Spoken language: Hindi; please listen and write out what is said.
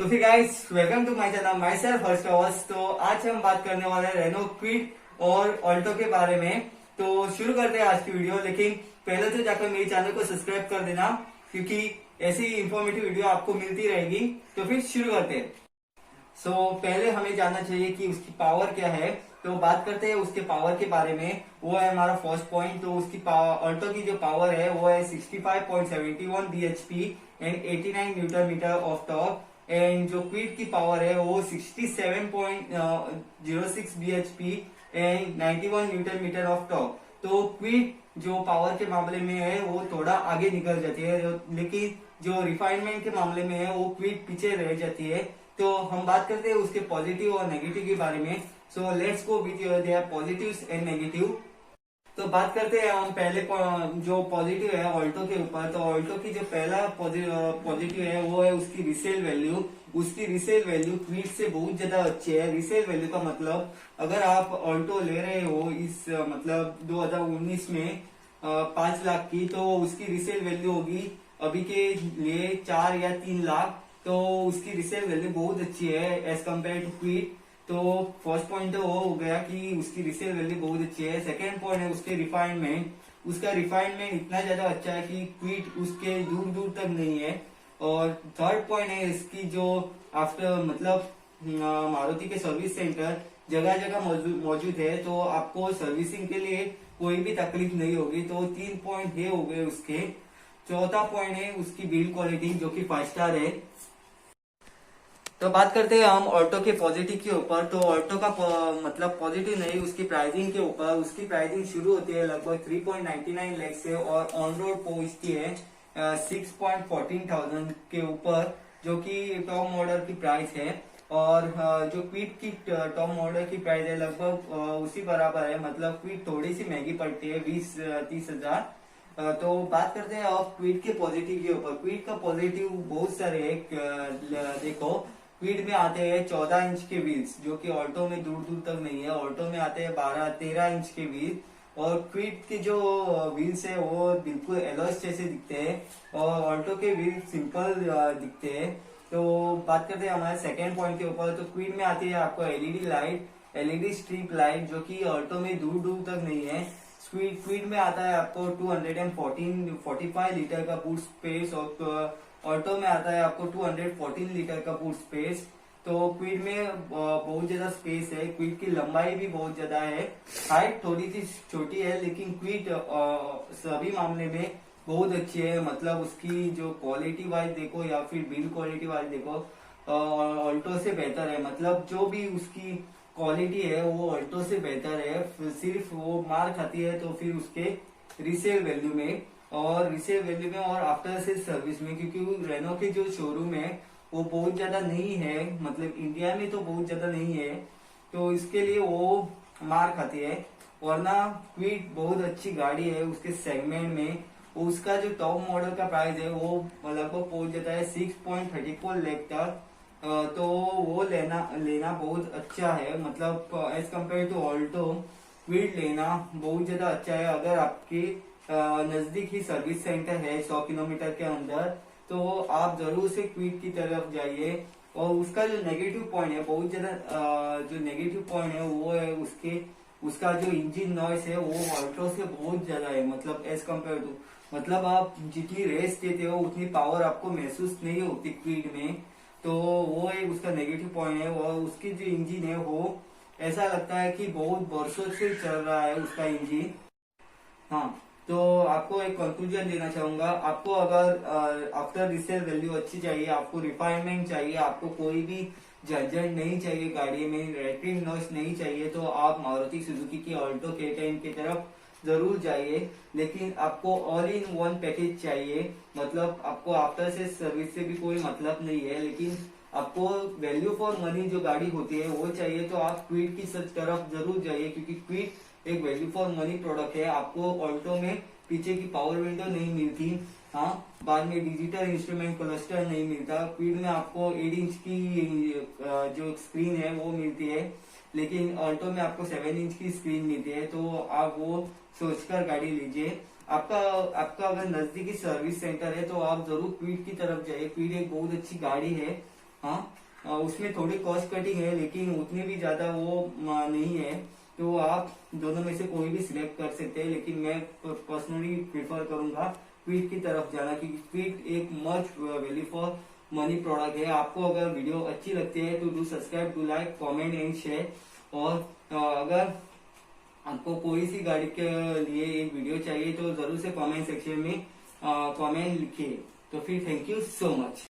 तो फिर guys welcome to my channel myself first hours. तो आज हम बात करने वाले हैं रेनो क्विड और ऑल्टो के बारे में। तो शुरू करते हैं आज की वीडियो, लेकिन पहले तो जाकर मेरे चैनल को सब्सक्राइब कर देना क्योंकि ऐसी इंफॉर्मेटिव वीडियो आपको मिलती रहेगी। तो फिर शुरू करते हैं। पहले हमें जानना चाहिए कि उसकी पावर क्या है। तो बात करते हैं उसके पावर के बारे में। वो है हमारा फर्स्ट पॉइंट। तो उसकी ऑल्टो की जो पावर है वो है 65.71 bhp and 89 newton metre of torque. And जो क्विड की पावर है वो 67.06 bhp and 91 newton metre of torque. तो क्विड जो पावर के मामले में है वो थोड़ा आगे निकल जाती है, लेकिन जो रिफाइनमेंट के मामले में है वो क्विड पीछे रह जाती है। तो हम बात करते हैं उसके पॉजिटिव और नेगेटिव के बारे में। So let's go with their positives and negative. तो बात करते हैं हम पहले जो पॉजिटिव है ऑल्टो के ऊपर। तो ऑल्टो की जो पहला पॉजिटिव है वो है उसकी रिसेल वैल्यू। उसकी रिसेल वैल्यू क्विड से बहुत ज्यादा अच्छी है। रिसेल वैल्यू का मतलब अगर आप ऑल्टो ले रहे हो इस मतलब 2019 में 5 लाख की, तो उसकी रिसेल वैल्यू होगी अभी के लिए 4 या 3 लाख। तो उसकी रिसेल वैल्यू बहुत अच्छी है एज कम्पेयर टू क्विड। तो फर्स्ट पॉइंट तो वो हो गया कि उसकी रिसेल वैल्यू बहुत अच्छी है। सेकेंड पॉइंट है उसके रिफाइनमेंट। उसका रिफाइनमेंट इतना ज्यादा अच्छा है कि क्विड उसके दूर दूर तक नहीं है। और थर्ड पॉइंट है इसकी जो आफ्टर मतलब मारुति के सर्विस सेंटर जगह जगह मौजूद है, तो आपको सर्विसिंग के लिए कोई भी तकलीफ नहीं होगी। तो 3 पॉइंट ये हो गए उसके। चौथा पॉइंट है उसकी बिल्ड क्वालिटी जो कि 5 स्टार है। तो बात करते हैं हम ऑल्टो के पॉजिटिव के ऊपर। तो ऑल्टो का मतलब पॉजिटिव नहीं, उसकी प्राइसिंग के ऊपर। उसकी प्राइसिंग शुरू होती है लगभग 3.99 लाख से और ऑन रोड पहुंचती है 6.14,000 के ऊपर, जो कि टॉप मॉडल की प्राइस है। और जो क्विड की टॉप मॉडल की प्राइस है लगभग उसी बराबर है। मतलब क्विड थोड़ी सी महंगी पड़ती है 20-30 हजार। तो बात करते हैं अब क्विड के पॉजिटिव के ऊपर। क्विड का पॉजिटिव बहुत सारे है। देखो, क्विड में आते हैं 14 इंच के व्हील्स, जो कि ऑल्टो में दूर दूर तक नहीं है। ऑल्टो में आते हैं 12-13 इंच के व्हील। और क्विड के जो व्हील्स है वो बिल्कुल एलॉयस जैसे दिखते हैं और ऑल्टो के व्हील सिंपल दिखते हैं। तो बात करते हैं हमारे सेकेंड पॉइंट के ऊपर। तो क्विड में आती है आपको LED light, LED strip light, जो कि ऑल्टो में दूर दूर तक नहीं है। क्विड में आता है आपको 245 लीटर का बूट स्पेस और ऑल्टो में आता है आपको 214 लीटर का बूट स्पेस। तो क्विड में बहुत ज्यादा स्पेस है। क्विड की लंबाई भी बहुत ज्यादा है। हाइट थोड़ी सी छोटी है, लेकिन क्विड सभी मामले में बहुत अच्छी है। मतलब उसकी जो क्वालिटी वाइज देखो या फिर बिल्ड क्वालिटी वाइज देखो, ऑल्टो से बेहतर है। मतलब जो भी उसकी क्वालिटी है वो ऑल्टो से बेहतर है। सिर्फ वो मार खाती है तो फिर उसके रीसेल वैल्यू में और आफ्टर सेल सर्विस में, क्योंकि रेनो के जो शोरूम है वो बहुत ज्यादा नहीं है। मतलब इंडिया में तो बहुत ज्यादा नहीं है, तो इसके लिए वो मार खाती है। वरना क्विड बहुत अच्छी गाड़ी है उसके सेगमेंट में। उसका जो टॉप मॉडल का प्राइस है वो लगभग पहुंच जाता है 6.34 लाख तक। तो वो लेना बहुत अच्छा है। मतलब as compare to Alto, Kwid लेना बहुत ज्यादा अच्छा है। अगर आपके नजदीक ही सर्विस सेंटर है 100 किलोमीटर के अंदर, तो आप जरूर से क्विड की तरफ जाइए। और उसका जो नेगेटिव पॉइंट है बहुत ज्यादा जो नेगेटिव पॉइंट है वो है उसका जो इंजन नॉइस है वो ऑल्टो से बहुत ज्यादा है। मतलब एज कम्पेयर टू, मतलब आप जितनी रेस देते हो उतनी पावर आपको महसूस नहीं होती क्विड में। तो वो एक उसका नेगेटिव पॉइंट है। और उसकी जो इंजन है वो ऐसा लगता है कि बहुत वर्षों से चल रहा है उसका इंजन। हाँ, तो आपको एक कंक्लूजन देना चाहूंगा। आपको अगर आफ्टर रिसेल वैल्यू अच्छी चाहिए, आपको रिफाइनमेंट चाहिए, आपको कोई भी झंझट नहीं चाहिए गाड़ी में, रैटिंग नॉइस नहीं चाहिए, तो आप मारुति सुजुकी की ऑल्टो K10 की तरफ जरूर जाइए। लेकिन आपको ऑल इन वन पैकेज चाहिए। मतलब आपको आफ्टर से सर्विस से भी कोई मतलब नहीं है, लेकिन आपको वैल्यू फॉर मनी जो गाड़ी होती है वो चाहिए, तो आप क्विड की तरफ जरूर जाइए, क्योंकि क्विड एक वैल्यू फॉर मनी प्रोडक्ट है। आपको ऑल्टो में पीछे की पावर विंडो नहीं मिलती, हाँ, बाद में डिजिटल इंस्ट्रूमेंट क्लस्टर नहीं मिलता। क्विड में आपको 8 इंच की जो स्क्रीन है वो मिलती है, लेकिन ऑल्टो में आपको 7 इंच की स्क्रीन मिलती है। तो आप वो सोचकर गाड़ी लीजिए। आपका अगर नजदीकी सर्विस सेंटर है तो आप जरूर क्विड की तरफ जाइए। क्विड एक बहुत अच्छी गाड़ी है हाँ, उसमें थोड़ी कॉस्ट कटिंग है लेकिन उतनी भी ज्यादा वो नहीं है, तो आप दोनों में से कोई भी सिलेक्ट कर सकते हैं। लेकिन मैं पर्सनली प्रेफर करूंगा क्विड की तरफ जाना, क्योंकि क्विड एक much value for money product है। आपको अगर वीडियो अच्छी लगती है तो do subscribe, do like, comment and share. और अगर आपको कोई सी गाड़ी के लिए एक वीडियो चाहिए तो जरूर से कमेंट सेक्शन में कमेंट लिखिए। तो फिर थैंक यू सो मच।